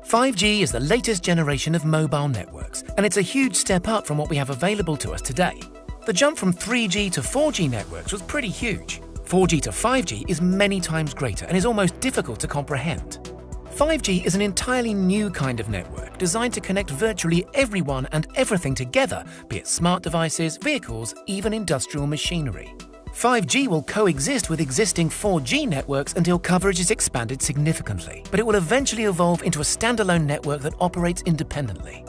5G is the latest generation of mobile networks, and it's a huge step up from what we have available to us today. The jump from 3G to 4G networks was pretty huge. 4G to 5G is many times greater and is almost difficult to comprehend. 5G is an entirely new kind of network designed to connect virtually everyone and everything together, be it smart devices, vehicles, even industrial machinery. 5G will coexist with existing 4G networks until coverage is expanded significantly, but it will eventually evolve into a standalone network that operates independently.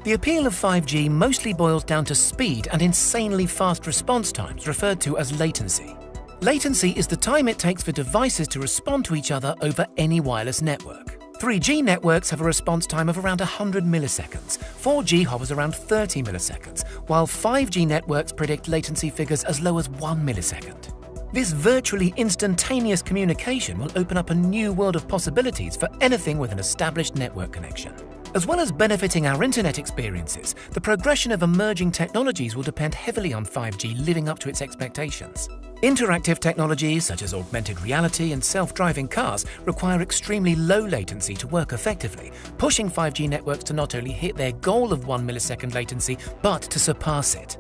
The appeal of 5G mostly boils down to speed and insanely fast response times, referred to as latency. Latency is the time it takes for devices to respond to each other over any wireless network. 3G networks have a response time of around 100 milliseconds, 4G hovers around 30 milliseconds, while 5G networks predict latency figures as low as 1 millisecond. This virtually instantaneous communication will open up a new world of possibilities for anything with an established network connection. As well as benefiting our internet experiences, the progression of emerging technologies will depend heavily on 5G living up to its expectations. Interactive technologies such as augmented reality and self-driving cars require extremely low latency to work effectively, pushing 5G networks to not only hit their goal of 1 millisecond latency, but to surpass it.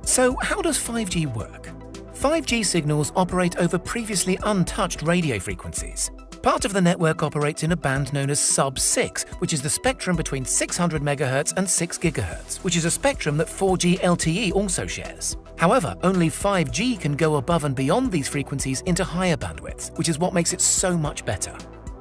So how does 5G work? 5G signals operate over previously untouched radio frequencies. Part of the network operates in a band known as sub-6, which is the spectrum between 600 MHz and 6 GHz, which is a spectrum that 4G LTE also shares. However, only 5G can go above and beyond these frequencies into higher bandwidths, which is what makes it so much better.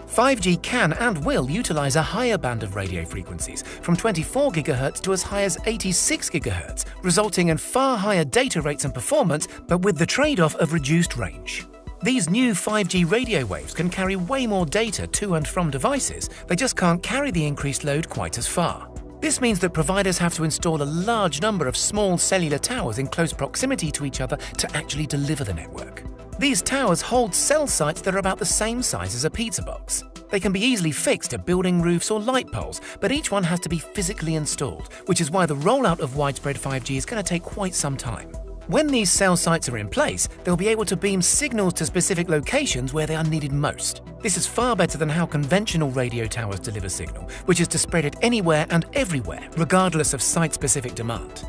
5G can and will utilize a higher band of radio frequencies, from 24 GHz to as high as 86 GHz, resulting in far higher data rates and performance, but with the trade-off of reduced range. These new 5G radio waves can carry way more data to and from devices, they just can't carry the increased load quite as far. This means that providers have to install a large number of small cellular towers in close proximity to each other to actually deliver the network. These towers hold cell sites that are about the same size as a pizza box. They can be easily fixed to building roofs or light poles, but each one has to be physically installed, which is why the rollout of widespread 5G is going to take quite some time. When these cell sites are in place, they'll be able to beam signals to specific locations where they are needed most. This is far better than how conventional radio towers deliver signal, which is to spread it anywhere and everywhere, regardless of site-specific demand.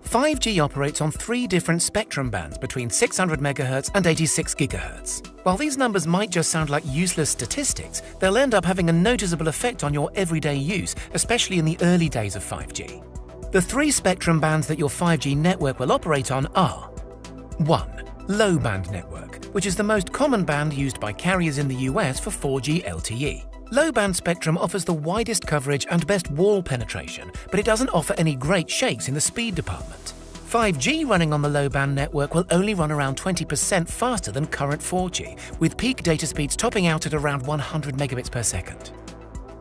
5G operates on 3 different spectrum bands between 600 MHz and 86 GHz. While these numbers might just sound like useless statistics, they'll end up having a noticeable effect on your everyday use, especially in the early days of 5G. The 3 spectrum bands that your 5G network will operate on are 1. Low-band network, which is the most common band used by carriers in the US for 4G LTE. Low-band spectrum offers the widest coverage and best wall penetration, but it doesn't offer any great shakes in the speed department. 5G running on the low-band network will only run around 20% faster than current 4G, with peak data speeds topping out at around 100 megabits per second.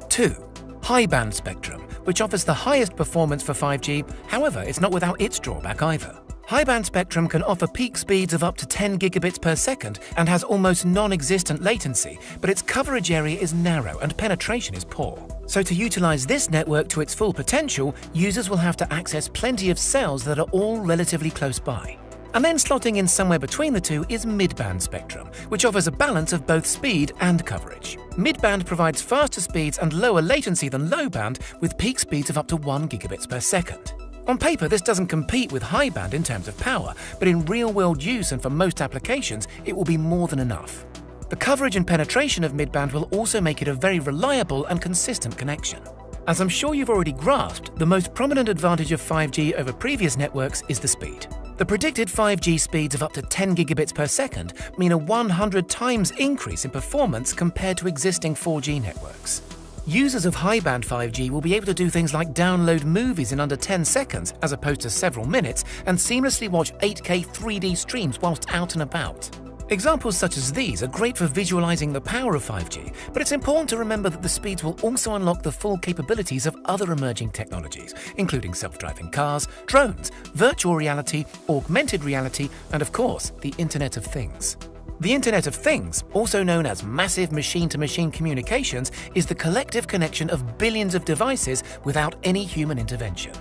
2. High-band spectrum, which offers the highest performance for 5G, however, it's not without its drawback either. High-band spectrum can offer peak speeds of up to 10 gigabits per second and has almost non-existent latency, but its coverage area is narrow and penetration is poor. So to utilize this network to its full potential, users will have to access plenty of cells that are all relatively close by. And then slotting in somewhere between the two is mid-band spectrum, which offers a balance of both speed and coverage. Mid-band provides faster speeds and lower latency than low-band, with peak speeds of up to 1 gigabits per second. On paper, this doesn't compete with high-band in terms of power, but in real-world use and for most applications, it will be more than enough. The coverage and penetration of mid-band will also make it a very reliable and consistent connection. As I'm sure you've already grasped, the most prominent advantage of 5G over previous networks is the speed. The predicted 5G speeds of up to 10 gigabits per second mean a 100 times increase in performance compared to existing 4G networks. Users of high-band 5G will be able to do things like download movies in under 10 seconds as opposed to several minutes and seamlessly watch 8K 3D streams whilst out and about. Examples such as these are great for visualizing the power of 5G, but it's important to remember that the speeds will also unlock the full capabilities of other emerging technologies, including self-driving cars, drones, virtual reality, augmented reality, and of course, the Internet of Things. The Internet of Things, also known as massive machine-to-machine communications, is the collective connection of billions of devices without any human intervention.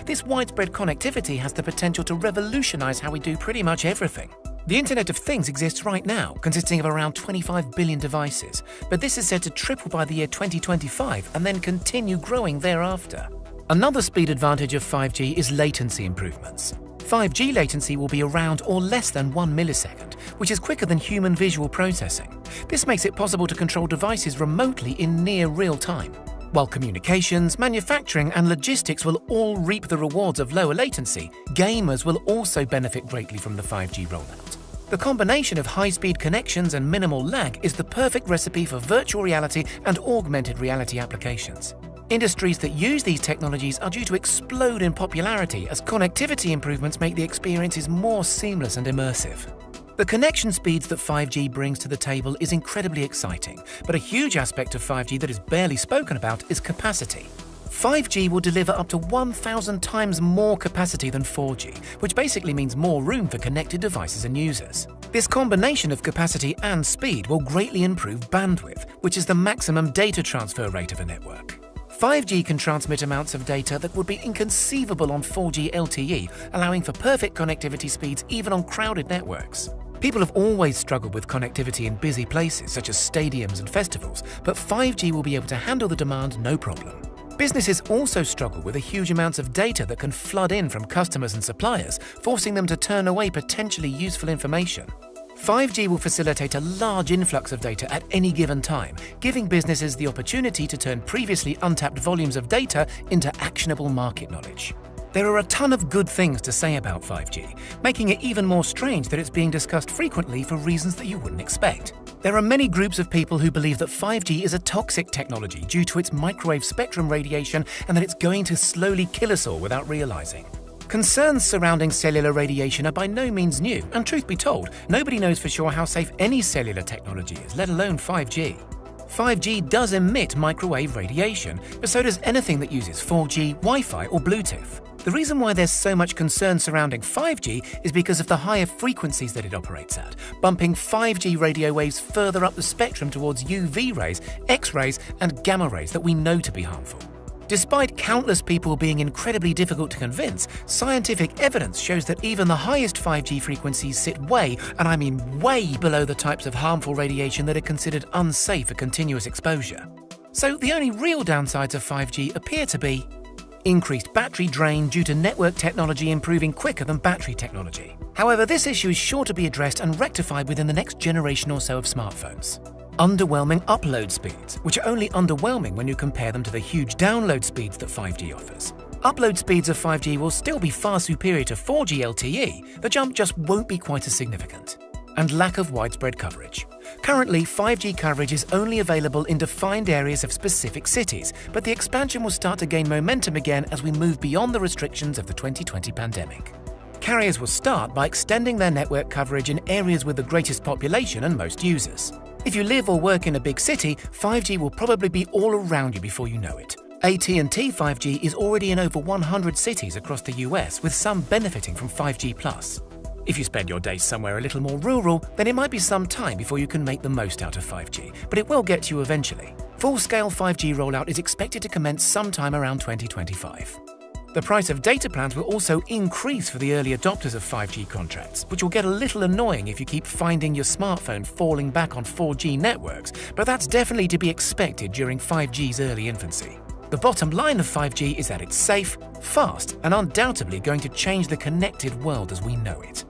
This widespread connectivity has the potential to revolutionize how we do pretty much everything. The Internet of Things exists right now, consisting of around 25 billion devices, but this is said to triple by the year 2025 and then continue growing thereafter. Another speed advantage of 5G is latency improvements. 5G latency will be around or less than 1 millisecond, which is quicker than human visual processing. This makes it possible to control devices remotely in near real time. While communications, manufacturing and logistics will all reap the rewards of lower latency, gamers will also benefit greatly from the 5G rollout. The combination of high-speed connections and minimal lag is the perfect recipe for virtual reality and augmented reality applications. Industries that use these technologies are due to explode in popularity as connectivity improvements make the experiences more seamless and immersive. The connection speeds that 5G brings to the table is incredibly exciting, but a huge aspect of 5G that is barely spoken about is capacity. 5G will deliver up to 1,000 times more capacity than 4G, which basically means more room for connected devices and users. This combination of capacity and speed will greatly improve bandwidth, which is the maximum data transfer rate of a network. 5G can transmit amounts of data that would be inconceivable on 4G LTE, allowing for perfect connectivity speeds even on crowded networks. People have always struggled with connectivity in busy places such as stadiums and festivals, but 5G will be able to handle the demand no problem. Businesses also struggle with the huge amounts of data that can flood in from customers and suppliers, forcing them to turn away potentially useful information. 5G will facilitate a large influx of data at any given time, giving businesses the opportunity to turn previously untapped volumes of data into actionable market knowledge. There are a ton of good things to say about 5G, making it even more strange that it's being discussed frequently for reasons that you wouldn't expect. There are many groups of people who believe that 5G is a toxic technology due to its microwave spectrum radiation and that it's going to slowly kill us all without realizing. Concerns surrounding cellular radiation are by no means new, and truth be told, nobody knows for sure how safe any cellular technology is, let alone 5G. 5G does emit microwave radiation, but so does anything that uses 4G, Wi-Fi or Bluetooth. The reason why there's so much concern surrounding 5G is because of the higher frequencies that it operates at, bumping 5G radio waves further up the spectrum towards UV rays, X-rays and gamma rays that we know to be harmful. Despite countless people being incredibly difficult to convince, scientific evidence shows that even the highest 5G frequencies sit way, and I mean way, below the types of harmful radiation that are considered unsafe for continuous exposure. So the only real downsides of 5G appear to be increased battery drain due to network technology improving quicker than battery technology. However, this issue is sure to be addressed and rectified within the next generation or so of smartphones. Underwhelming upload speeds, which are only underwhelming when you compare them to the huge download speeds that 5G offers. Upload speeds of 5G will still be far superior to 4G LTE, the jump just won't be quite as significant. And lack of widespread coverage. Currently, 5G coverage is only available in defined areas of specific cities, but the expansion will start to gain momentum again as we move beyond the restrictions of the 2020 pandemic. Carriers will start by extending their network coverage in areas with the greatest population and most users. If you live or work in a big city, 5G will probably be all around you before you know it. AT&T 5G is already in over 100 cities across the US, with some benefiting from 5G+. If you spend your days somewhere a little more rural, then it might be some time before you can make the most out of 5G, but it will get to you eventually. Full-scale 5G rollout is expected to commence sometime around 2025. The price of data plans will also increase for the early adopters of 5G contracts, which will get a little annoying if you keep finding your smartphone falling back on 4G networks, but that's definitely to be expected during 5G's early infancy. The bottom line of 5G is that it's safe, fast, and undoubtedly going to change the connected world as we know it.